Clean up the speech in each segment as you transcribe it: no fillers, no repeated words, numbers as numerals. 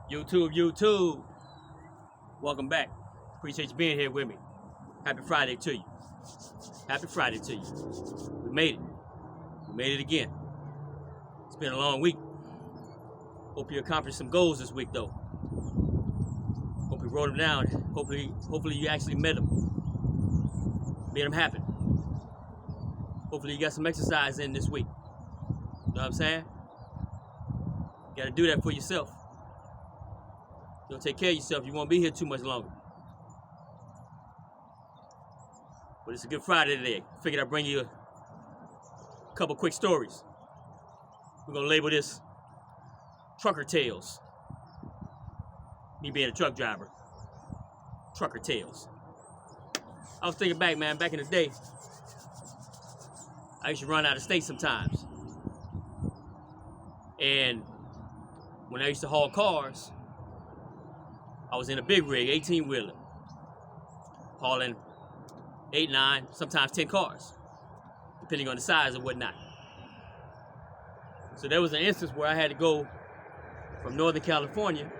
YouTube, welcome back. Appreciate you being here with me. Happy Friday to you. Happy Friday to you. We made it. We made it again. It's been a long week. Hope you accomplished some goals this week, though. Hope you wrote them down. Hopefully you actually met them. Made them happen. Hopefully you got some exercise in this week. You know what I'm saying? You gotta do that for yourself. You don't take care of yourself, you won't be here too much longer. But it's a good Friday today. Figured I'd bring you a couple quick stories. We're gonna label this Trucker Tales. Me being a truck driver. Trucker Tales. I was thinking back, man, back in the day, I used to run out of state sometimes. And when I used to haul cars, I was in a big rig, 18-wheeler, hauling 8, 9, sometimes 10 cars, depending on the size and whatnot. So there was an instance where I had to go from Northern California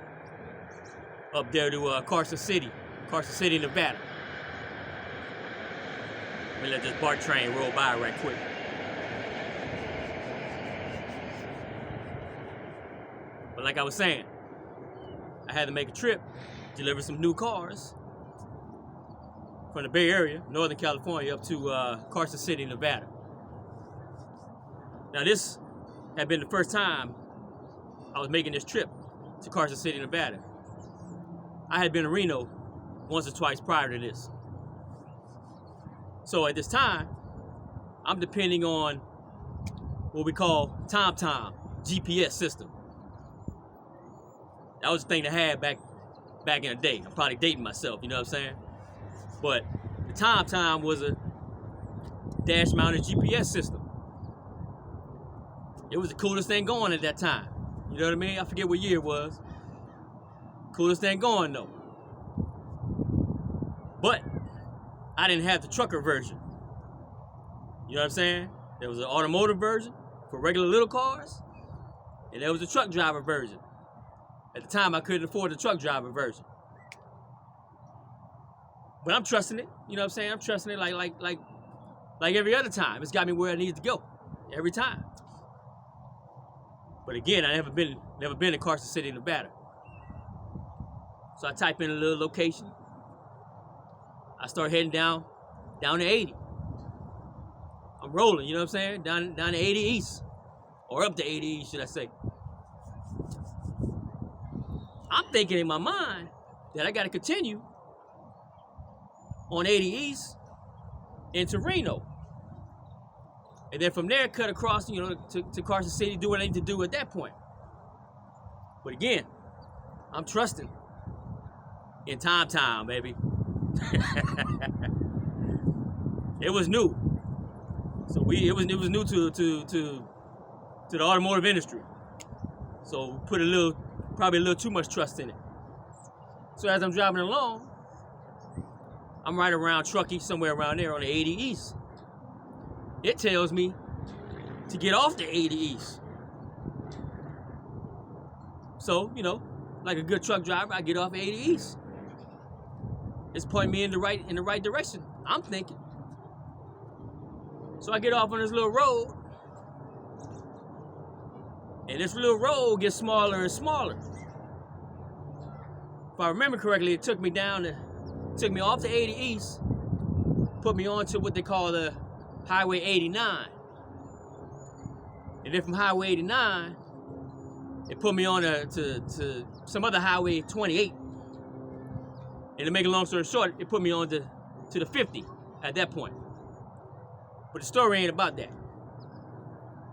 up there to Carson City, Nevada. Let me let this BART train roll by right quick. But like I was saying, I had to make a trip, deliver some new cars from the Bay Area, Northern California, up to Carson City, Nevada. Now this had been the first time I was making this trip to Carson City, Nevada. I had been to Reno once or twice prior to this. So at this time, I'm depending on what we call TomTom GPS system. That was the thing to have back in the day. I'm probably dating myself, you know what I'm saying? But the TomTom was a dash-mounted GPS system. It was the coolest thing going at that time. You know what I mean? I forget what year it was. Coolest thing going, though. But I didn't have the trucker version. You know what I'm saying? There was an automotive version for regular little cars, and there was a truck driver version. At the time, I couldn't afford the truck driver version. But I'm trusting it. You know what I'm saying? I'm trusting it like every other time. It's got me where I need to go. Every time. But again, I never been to Carson City, Nevada. So I type in a little location. I start heading down to 80. I'm rolling, you know what I'm saying? Down to 80 East. Or up to 80 East, should I say. I'm thinking in my mind that I got to continue on 80 East into Reno. And then from there, cut across, to Carson City, do what I need to do at that point. But again, I'm trusting in TomTom, baby. It was new. So it was new to the automotive industry. So put probably a little too much trust in it. So as I'm driving along, I'm right around Truckee, somewhere around there on the 80 East. It tells me to get off the 80 East. So, like a good truck driver, I get off 80 East. It's pointing me in the right direction, I'm thinking. So I get off on this little road, and this little road gets smaller and smaller. If I remember correctly, it took me off the 80 East, put me onto what they call the Highway 89. And then from Highway 89, it put me on to some other Highway 28. And to make a long story short, it put me on to the 50 at that point. But the story ain't about that.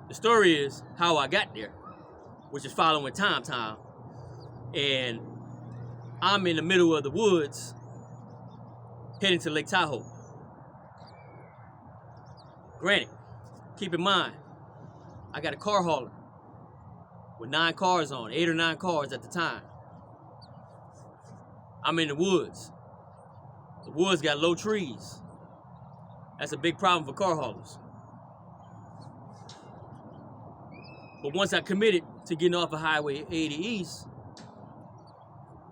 The story is how I got there, which is following TomTom. And I'm in the middle of the woods, heading to Lake Tahoe. Granted, keep in mind, I got a car hauler with 9 cars on, 8 or 9 cars at the time. I'm in the woods. The woods got low trees. That's a big problem for car haulers. But once I committed to getting off of Highway 80 East,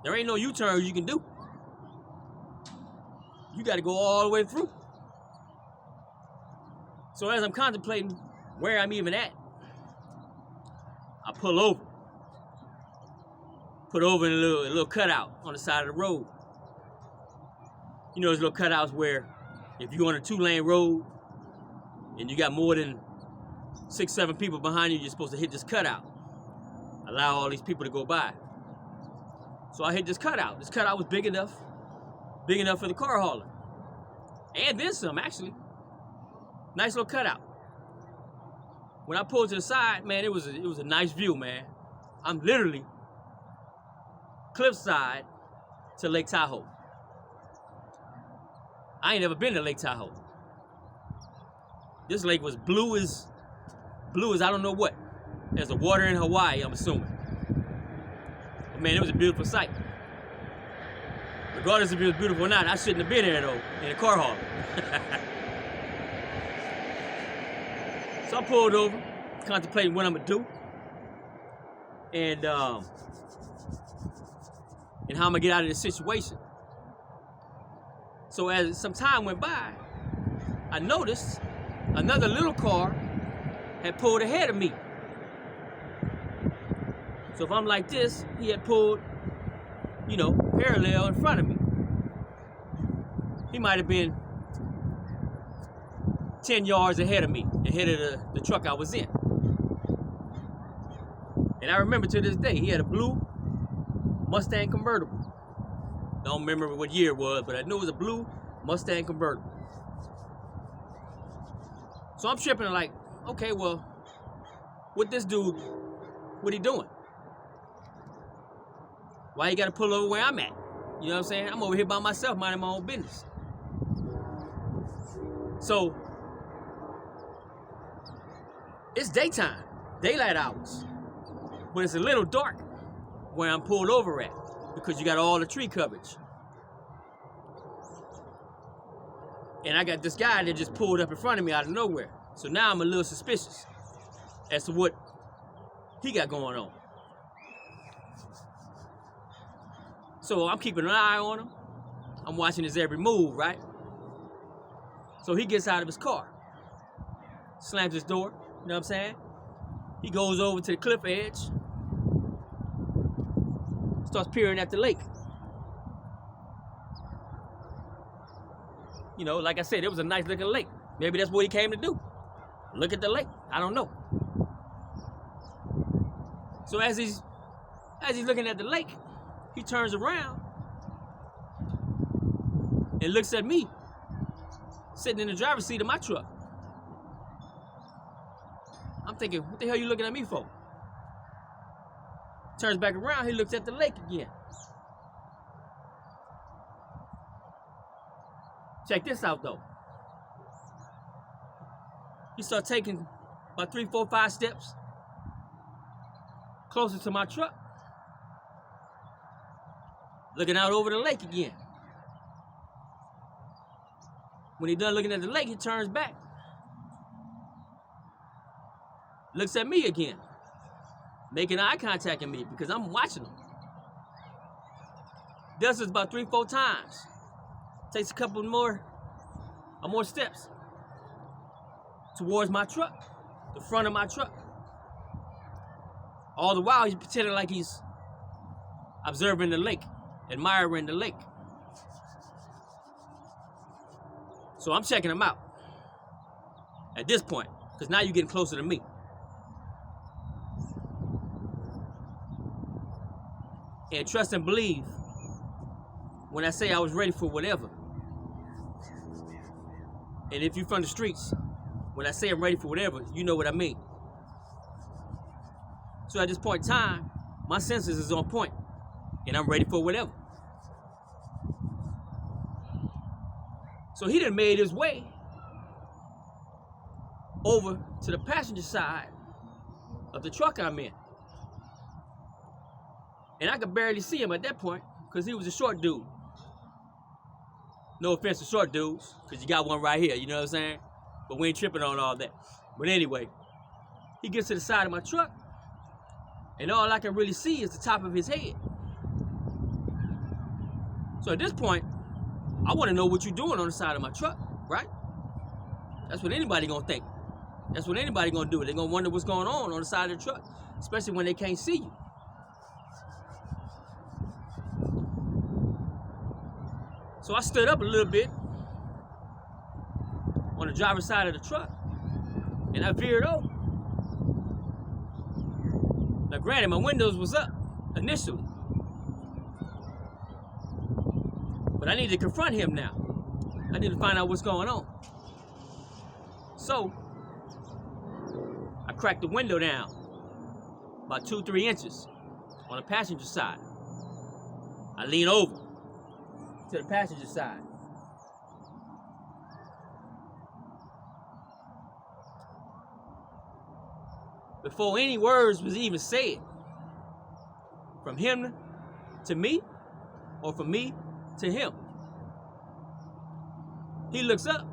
There ain't no U-turns you can do. You got to go all the way through. So as I'm contemplating where I'm even at, I pull over. Put over in a little cutout on the side of the road. You know, those little cutouts where if you're on a 2-lane road and you got more than 6, 7 people behind you, you're supposed to hit this cutout. Allow all these people to go by. So I hit this cutout. This cutout was big enough for the car hauler. And then some, actually. Nice little cutout. When I pulled to the side, man, it was a nice view, man. I'm literally cliffside to Lake Tahoe. I ain't never been to Lake Tahoe. This lake was blue as I don't know what. There's the water in Hawaii, I'm assuming. But man, it was a beautiful sight. Regardless if it was beautiful or not, I shouldn't have been there though, in a car hauler. So I pulled over, contemplating what I'm gonna do. And how I'm gonna get out of this situation. So as some time went by, I noticed another little car had pulled ahead of me. So if I'm like this, he had pulled, you know, parallel in front of me. He might have been 10 yards ahead of me, ahead of the truck I was in. And I remember to this day, he had a blue Mustang convertible. Don't remember what year it was, but I knew it was a blue Mustang convertible. So I'm tripping like, okay, well, what this dude, what he doing? Why he gotta pull over where I'm at? You know what I'm saying? I'm over here by myself, minding my own business. So, it's daytime, daylight hours. But it's a little dark where I'm pulled over at because you got all the tree coverage. And I got this guy that just pulled up in front of me out of nowhere. So now I'm a little suspicious as to what he got going on. So I'm keeping an eye on him. I'm watching his every move, right? So he gets out of his car, slams his door, you know what I'm saying? He goes over to the cliff edge, starts peering at the lake. You know, like I said, it was a nice looking lake. Maybe that's what he came to do. Look at the lake. I don't know. So as he's looking at the lake, he turns around and looks at me, sitting in the driver's seat of my truck. I'm thinking, what the hell are you looking at me for? Turns back around, he looks at the lake again. Check this out though. He starts taking about 3, 4, 5 steps closer to my truck, looking out over the lake again. When he's done looking at the lake, he turns back, looks at me again, making eye contact with me because I'm watching him. Does this about 3, 4 times. Takes a couple more steps towards my truck, the front of my truck. All the while, he's pretending like he's observing the lake, admiring the lake. So I'm checking him out at this point, because now you're getting closer to me. And trust and believe when I say I was ready for whatever. And if you're from the streets, when I say I'm ready for whatever, you know what I mean. So at this point in time, my senses is on point, and I'm ready for whatever. So he done made his way over to the passenger side of the truck I'm in. And I could barely see him at that point because he was a short dude. No offense to short dudes, because you got one right here, you know what I'm saying? But we ain't tripping on all that. But anyway, he gets to the side of my truck, and all I can really see is the top of his head. So at this point, I want to know what you're doing on the side of my truck, right? That's what anybody gonna think. That's what anybody gonna do. They're gonna wonder what's going on the side of the truck, especially when they can't see you. So I stood up a little bit on the driver's side of the truck, and I veered over. Now granted, my windows was up initially, but I need to confront him now. I need to find out what's going on. So I cracked the window down about 2-3 inches on the passenger side. I lean over to the passenger side. Before any words was even said, from him to me, or from me to him, he looks up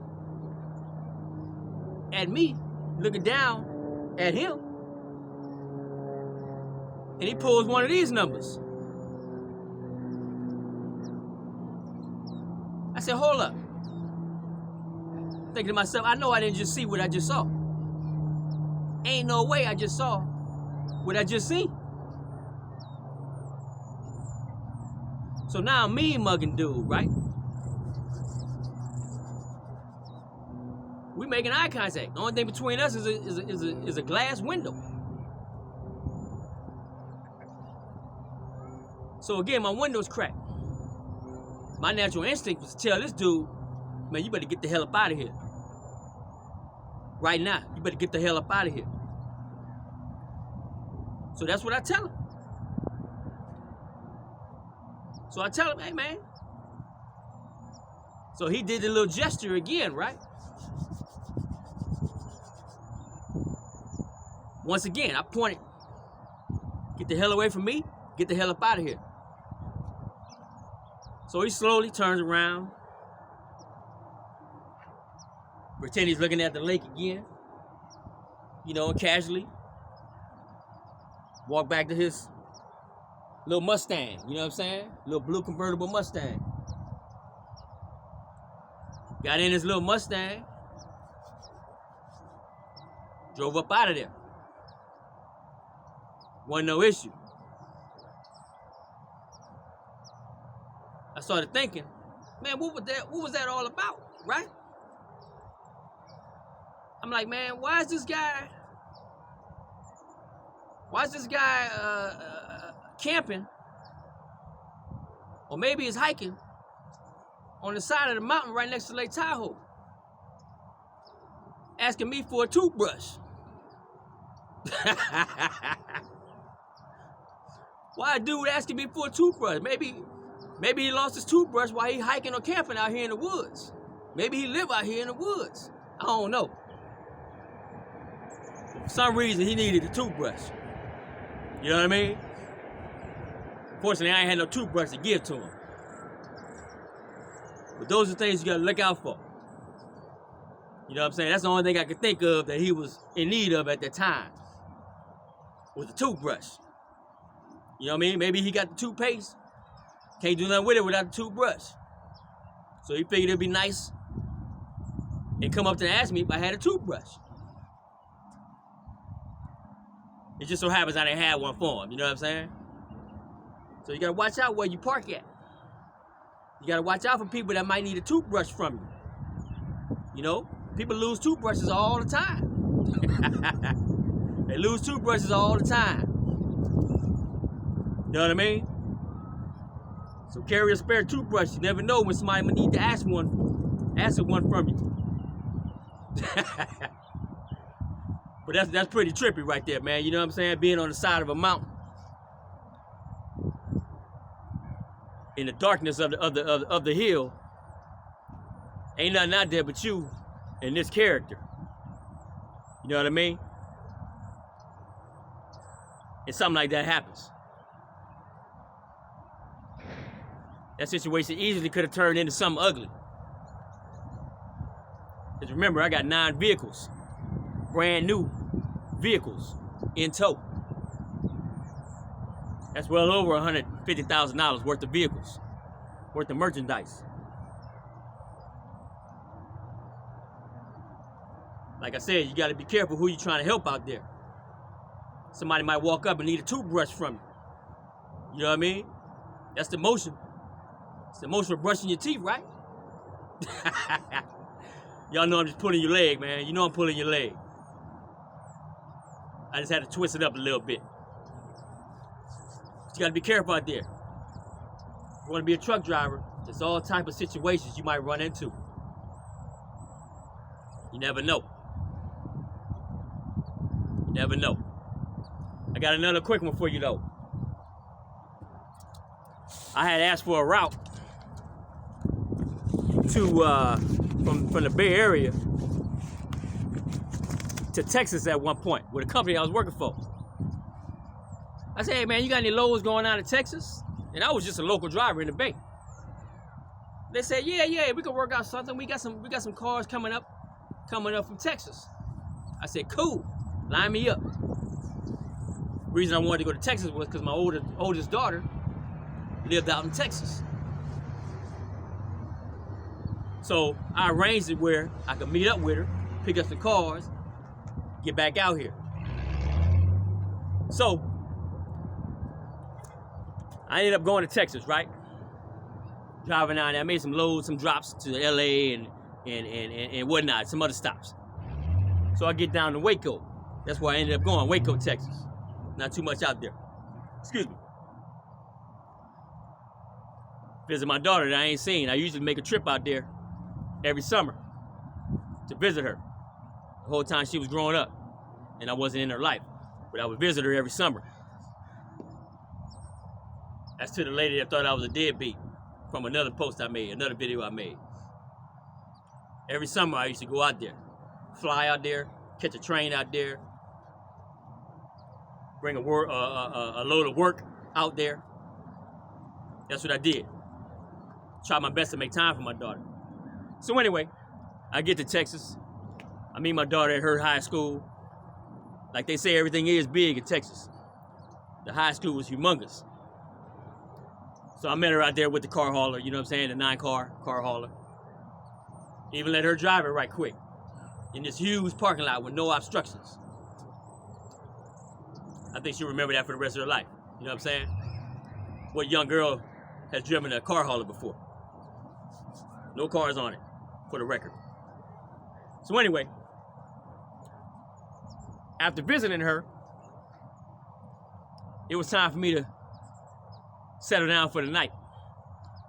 at me, looking down at him, and he pulls one of these numbers. I said, hold up. Thinking to myself, I know I didn't just see what I just saw. Ain't no way I just saw what I just seen. So now I'm mean mugging dude, right? We making eye contact. The only thing between us is a glass window. So again, my window's cracked. My natural instinct was to tell this dude, man, you better get the hell up out of here. Right now, you better get the hell up out of here. So that's what I tell him. So I tell him, hey man. So he did the little gesture again, right? Once again, I pointed, get the hell away from me, get the hell up out of here. So he slowly turns around, pretend he's looking at the lake again, you know, casually. Walk back to his little Mustang, you know what I'm saying? Little blue convertible Mustang. Got in his little Mustang, drove up out of there. Wasn't no issue. I started thinking, man, what was that all about, right? I'm like, man, why is this guy camping, or maybe he's hiking on the side of the mountain right next to Lake Tahoe, asking me for a toothbrush? Why a dude asking me for a toothbrush? Maybe he lost his toothbrush while he hiking or camping out here in the woods. Maybe he live out here in the woods. I don't know. For some reason, he needed a toothbrush. You know what I mean? Fortunately, I ain't had no toothbrush to give to him. But those are things you gotta look out for. You know what I'm saying? That's the only thing I could think of that he was in need of at that time, was a toothbrush. You know what I mean? Maybe he got the toothpaste, can't do nothing with it without the toothbrush. So he figured it'd be nice and come up to ask me if I had a toothbrush. It just so happens I didn't have one for him, you know what I'm saying? So you gotta watch out where you park at. You gotta watch out for people that might need a toothbrush from you. You know, people lose toothbrushes all the time. They lose toothbrushes all the time. You know what I mean? So carry a spare toothbrush. You never know when somebody might need to ask for one from you. But that's pretty trippy right there, man. You know what I'm saying? Being on the side of a mountain, in the darkness of the hill, ain't nothing out there but you and this character. You know what I mean? And something like that happens. That situation easily could have turned into something ugly. Because remember, I got 9 vehicles, brand new vehicles in tow. That's well over $150,000 worth of vehicles. worth of merchandise. Like I said, you got to be careful who you're trying to help out there. Somebody might walk up and need a toothbrush from you. You know what I mean? That's the motion. It's the motion of brushing your teeth, right? Y'all know I'm just pulling your leg, man. You know I'm pulling your leg. I just had to twist it up a little bit. But you gotta be careful out there. If you wanna be a truck driver, there's all type of situations you might run into. You never know. You never know. I got another quick one for you though. I had asked for a route to from the Bay Area to Texas at one point with a company I was working for. I said, hey man, you got any loads going out of Texas? And I was just a local driver in the Bay. They said, yeah, we can work out something. We got some cars coming up from Texas. I said, cool, line me up. The reason I wanted to go to Texas was because my oldest daughter lived out in Texas. So I arranged it where I could meet up with her, pick up the cars, get back out here. So I ended up going to Texas, right? Driving down there, I made some loads, some drops to LA and whatnot, some other stops. So I get down to Waco. That's where I ended up going, Waco, Texas. Not too much out there. Excuse me. Visit my daughter that I ain't seen. I usually make a trip out there every summer to visit her. The whole time she was growing up and I wasn't in her life, but I would visit her every summer. That's to the lady that thought I was a deadbeat from another post I made, another video I made. Every summer I used to go out there, fly out there, catch a train out there, bring a load of work out there. That's what I did. Try my best to make time for my daughter. So anyway, I get to Texas. I meet my daughter at her high school. Like they say, everything is big in Texas. The high school was humongous. So I met her out there with the car hauler, you know what I'm saying? The 9-car car hauler. Even let her drive it right quick in this huge parking lot with no obstructions. I think she'll remember that for the rest of her life. You know what I'm saying? What young girl has driven a car hauler before? No cars on it, for the record. So anyway, after visiting her, it was time for me to settle down for the night.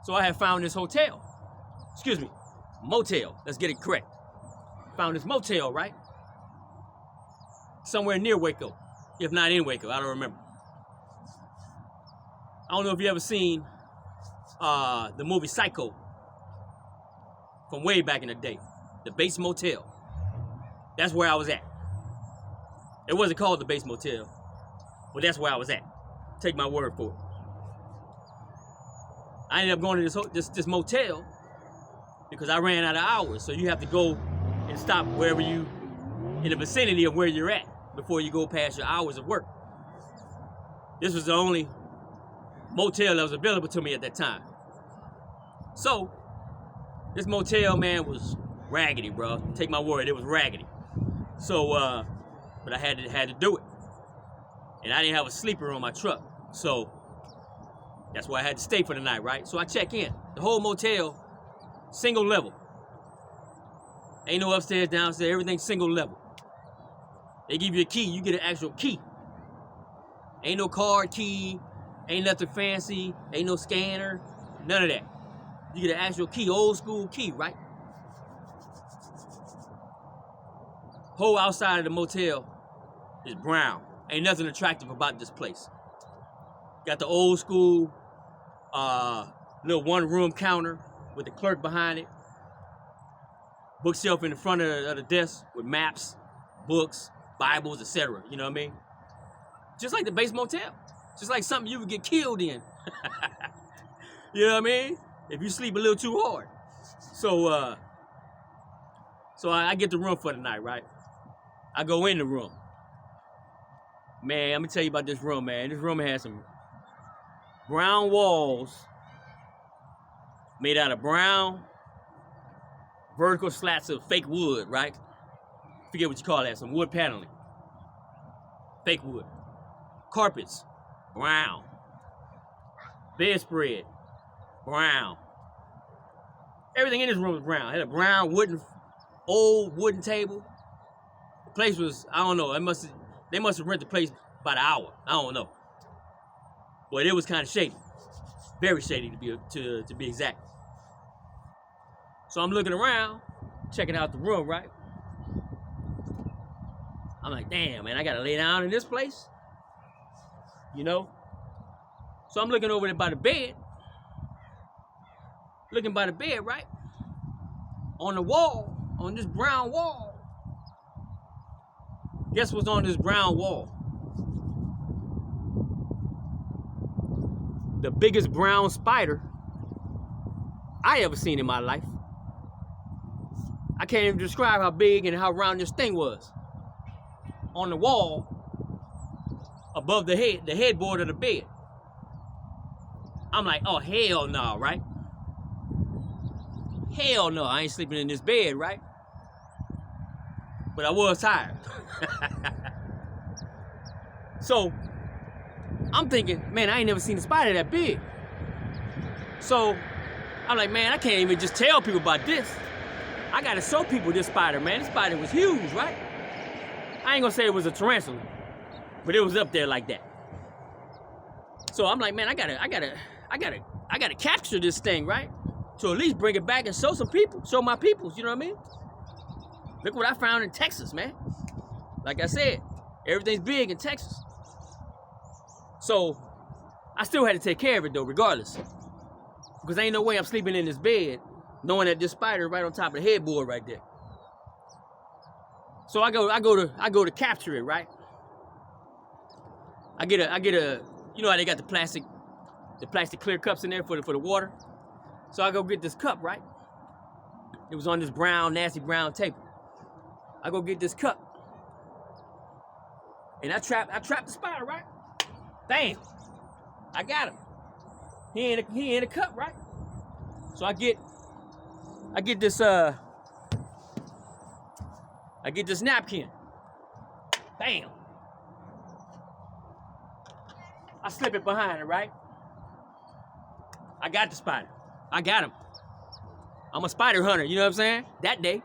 So I had found this hotel. Excuse me, motel. Let's get it correct. Found this motel, right? Somewhere near Waco. If not in Waco, I don't remember. I don't know if you ever seen the movie Psycho from way back in the day. The Bates Motel. That's where I was at. It wasn't called the Bates Motel, but that's where I was at. Take my word for it. I ended up going to this motel because I ran out of hours. So you have to go and stop wherever you, in the vicinity of where you're at before you go past your hours of work. This was the only motel that was available to me at that time. So, this motel, man, was raggedy, bro. Take my word, it was raggedy. So, but I had to do it. And I didn't have a sleeper on my truck. So, that's why I had to stay for the night, right? So I check in. The whole motel, single level. Ain't no upstairs, downstairs, everything single level. They give you a key, you get an actual key. Ain't no card key, ain't nothing fancy, ain't no scanner, none of that. You get an actual key, old school key, right? Whole outside of the motel is brown. Ain't nothing attractive about this place. Got the old school little one-room counter with the clerk behind it. Bookshelf in the front of the desk with maps, books, Bibles, etc. You know what I mean? Just like the Bates Motel. Just like something you would get killed in. You know what I mean? If you sleep a little too hard. So I get the room for the night, right? I go in the room. Man, let me tell you about this room, man. This room has some brown walls made out of brown vertical slats of fake wood, right? Forget what you call that, some wood paneling. Fake wood. Carpets, brown. Bedspread, brown. Everything in this room was brown. I had a brown old wooden table. The place was, I don't know, they must have rented the place by the hour. I don't know. But it was kind of shady. Very shady to be exact. So I'm looking around, checking out the room, right? I'm like, damn, man, I gotta lay down in this place? You know? So I'm looking over there by the bed. Looking by the bed, right? On the wall, on this brown wall. Guess what's on this brown wall? The biggest brown spider I ever seen in my life. I can't even describe how big and how round this thing was. On the wall, above the headboard of the bed. I'm like, oh, hell no, right? Hell no, I ain't sleeping in this bed, right? But I was tired. So, I'm thinking, man, I ain't never seen a spider that big. So, I'm like, man, I can't even just tell people about this. I gotta show people this spider, man. This spider was huge, right? I ain't gonna say it was a tarantula, but it was up there like that. So I'm like, man, I gotta capture this thing, right? To at least bring it back and show some people, show my peoples, you know what I mean? Look what I found in Texas, man. Like I said, everything's big in Texas. So I still had to take care of it though, regardless. Because ain't no way I'm sleeping in this bed knowing that this spider is right on top of the headboard right there. So I go to capture it, right? I get a, you know how they got the plastic clear cups in there for the water? So I go get this cup, right? It was on this brown, nasty brown table. I go get this cup. And I trap the spider, right? Bam! I got him. He in a cup, right? So I get this napkin. Bam! I slip it behind it, right? I got the spider. I got him. I'm a spider hunter, you know what I'm saying? That day.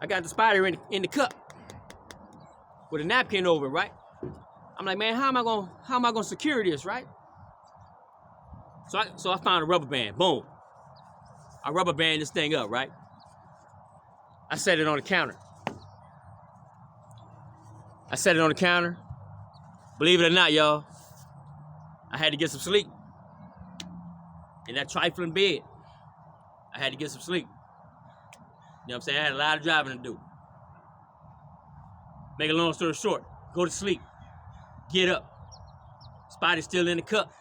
I got the spider in the cup with a napkin over it, right? I'm like, man, how am I gonna secure this, right? So I found a rubber band. Boom. I rubber band this thing up, right? I set it on the counter. Believe it or not, y'all, I had to get some sleep. In that trifling bed, I had to get some sleep. You know what I'm saying? I had a lot of driving to do. Make a long story short, go to sleep, get up. Spider's still in the cup.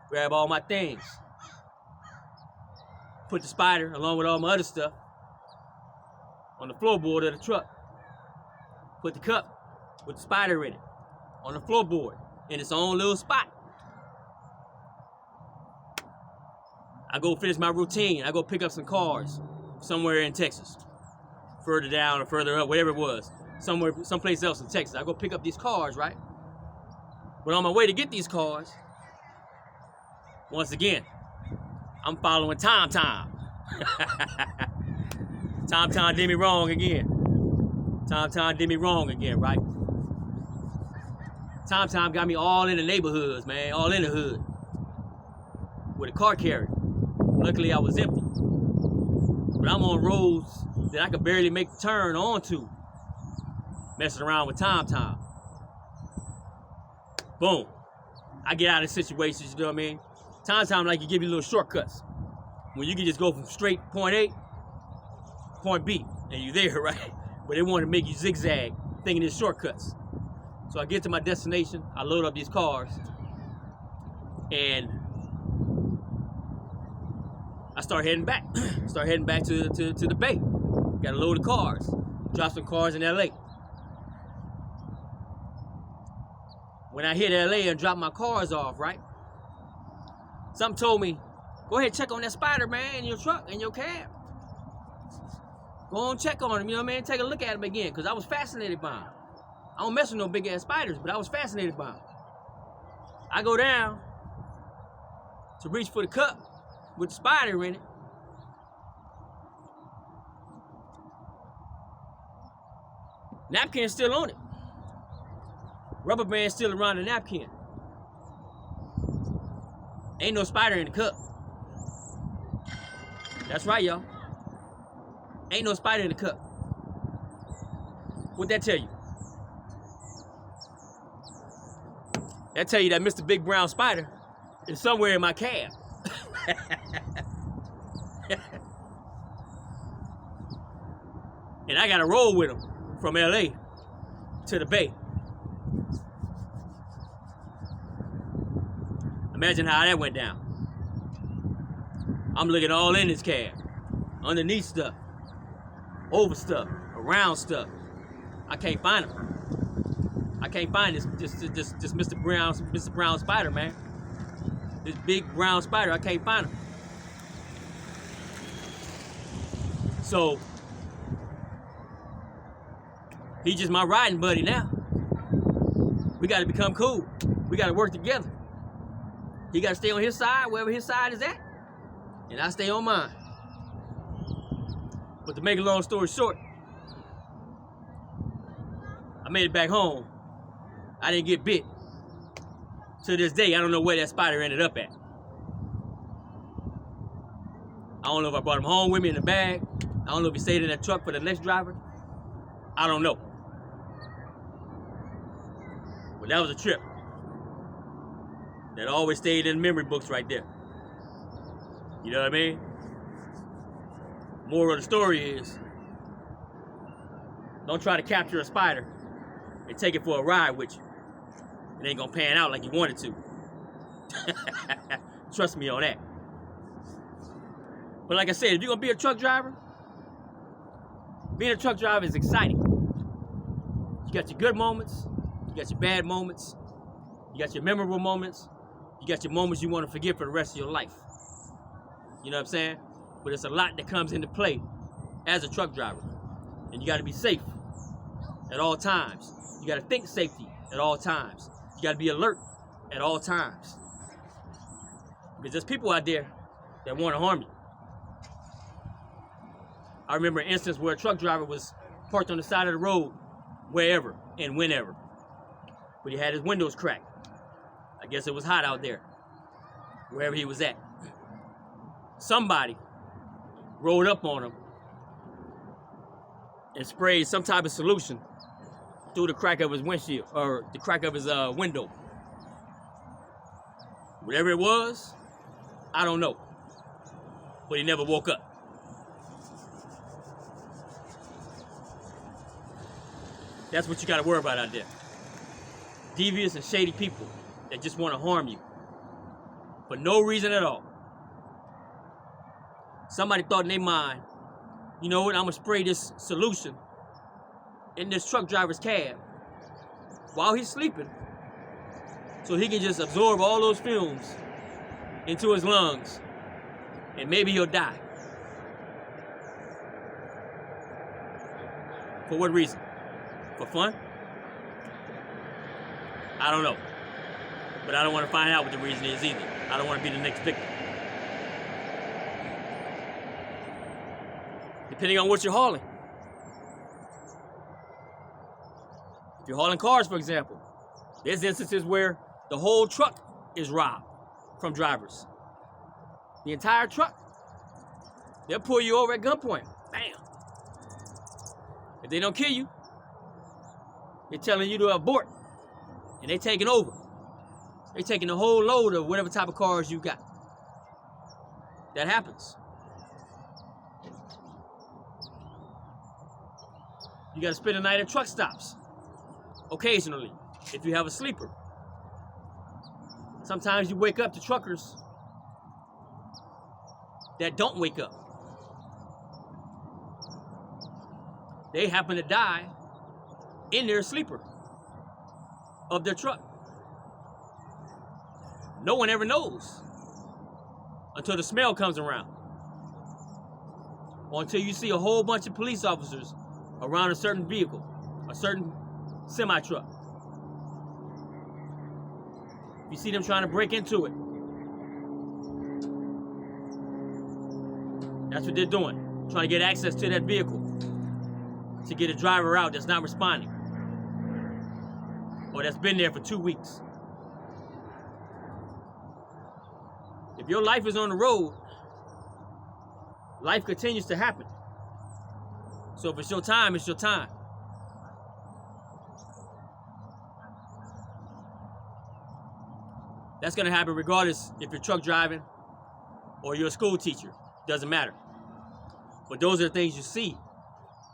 Grab all my things. Put the spider, along with all my other stuff, on the floorboard of the truck. Put the cup with the spider in it on the floorboard in its own little spot. I go finish my routine. I go pick up some cars somewhere in Texas, further down or further up, whatever it was, someplace else in Texas. I go pick up these cars, right? But on my way to get these cars, once again, I'm following Tom. Tom did me wrong again. Tom did me wrong again, right? Tom got me all in the neighborhoods, man, all in the hood with a car carrier. Luckily, I was empty. But I'm on roads that I could barely make the turn onto, messing around with Tom. Boom. I get out of situations, you know what I mean? Tom like you give you little shortcuts. When you can just go from straight point A, point B, and you're there, right? But they want to make you zigzag, thinking it's shortcuts. So I get to my destination, I load up these cars, and I start heading back. to the bay. Got a load of cars. Drop some cars in LA. When I hit LA and drop my cars off, right? Something told me, go ahead, check on that spider, man, in your truck, in your cab. Go on, check on him, you know what I mean? Take a look at him again, because I was fascinated by him. I don't mess with no big ass spiders, but I was fascinated by him. I go down to reach for the cup with the spider in it. Napkin's still on it. Rubber band still around the napkin. Ain't no spider in the cup. That's right, y'all. Ain't no spider in the cup. What'd that tell you? That tell you that Mr. Big Brown Spider is somewhere in my cab. And I gotta roll with him from LA to the Bay. Imagine how that went down. I'm looking all in this cab, underneath stuff, over stuff, around stuff. I can't find him. I can't find this Mr. Brown Spider, man. This big brown spider, I can't find him. So he's just my riding buddy now. We got to become cool. We got to work together. He got to stay on his side, wherever his side is at, and I stay on mine. But to make a long story short, I made it back home. I didn't get bit. To this day, I don't know where that spider ended up at. I don't know if I brought him home with me in the bag. I don't know if he stayed in that truck for the next driver. I don't know. But that was a trip that always stayed in memory books right there. You know what I mean? Moral of the story is, don't try to capture a spider and take it for a ride with you. It ain't gonna pan out like you wanted to. Trust me on that. But like I said, if you're gonna be a truck driver, being a truck driver is exciting. You got your good moments, you got your bad moments, you got your memorable moments, you got your moments you want to forget for the rest of your life. You know what I'm saying? But it's a lot that comes into play as a truck driver. And you gotta be safe at all times. You gotta think safety at all times. You gotta be alert at all times. Because there's people out there that want to harm you. I remember an instance where a truck driver was parked on the side of the road, wherever and whenever. But he had his windows cracked. I guess it was hot out there, wherever he was at. Somebody rolled up on him and sprayed some type of solution through the crack of his windshield, or the crack of his window. Whatever it was, I don't know. But he never woke up. That's what you gotta worry about out there. Devious and shady people that just want to harm you for no reason at all. Somebody thought in their mind, you know what, I'm gonna spray this solution in this truck driver's cab while he's sleeping so he can just absorb all those fumes into his lungs and maybe he'll die. For what reason? For fun? I don't know. But I don't want to find out what the reason is either. I don't want to be the next victim. Depending on what you're hauling. If you're hauling cars, for example, there's instances where the whole truck is robbed from drivers. The entire truck. They'll pull you over at gunpoint. Bam. If they don't kill you, they're telling you to abort. And they're taking over. They're taking the whole load of whatever type of cars you got. That happens. You got to spend the night at truck stops. Occasionally, if you have a sleeper. Sometimes you wake up to truckers that don't wake up. They happen to die in their sleeper of their truck. No one ever knows until the smell comes around. Or until you see a whole bunch of police officers around a certain vehicle, a certain semi-truck. If you see them trying to break into it, that's what they're doing. Trying to get access to that vehicle to get a driver out that's not responding, or that's been there for 2 weeks. If your life is on the road, life continues to happen. So if it's your time, it's your time. That's going to happen regardless if you're truck driving or you're a school teacher. Doesn't matter. But those are the things you see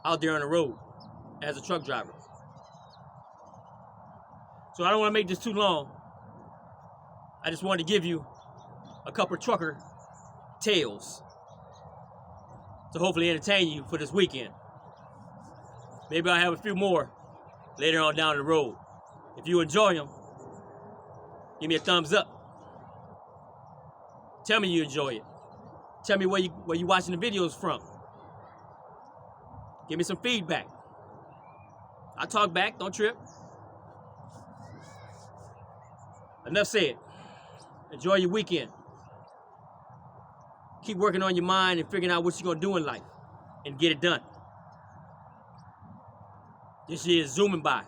out there on the road as a truck driver. So I don't want to make this too long. I just wanted to give you a couple of trucker tales to hopefully entertain you for this weekend. Maybe I'll have a few more later on down the road. If you enjoy them, give me a thumbs up. Tell me you enjoy it. Tell me where you watching the videos from. Give me some feedback. I'll talk back, don't trip. Enough said. Enjoy your weekend. Keep working on your mind and figuring out what you're going to do in life and get it done. This year is zooming by.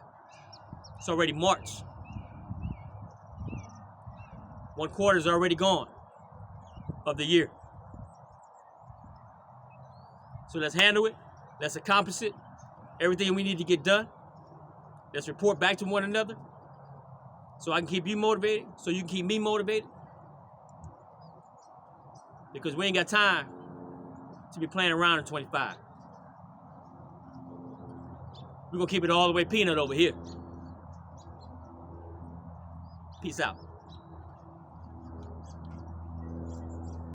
It's already March. 1/4 is already gone of the year. So let's handle it. Let's accomplish it. Everything we need to get done. Let's report back to one another so I can keep you motivated, so you can keep me motivated. Because we ain't got time to be playing around in 25. We're going to keep it all the way peanut over here. Peace out.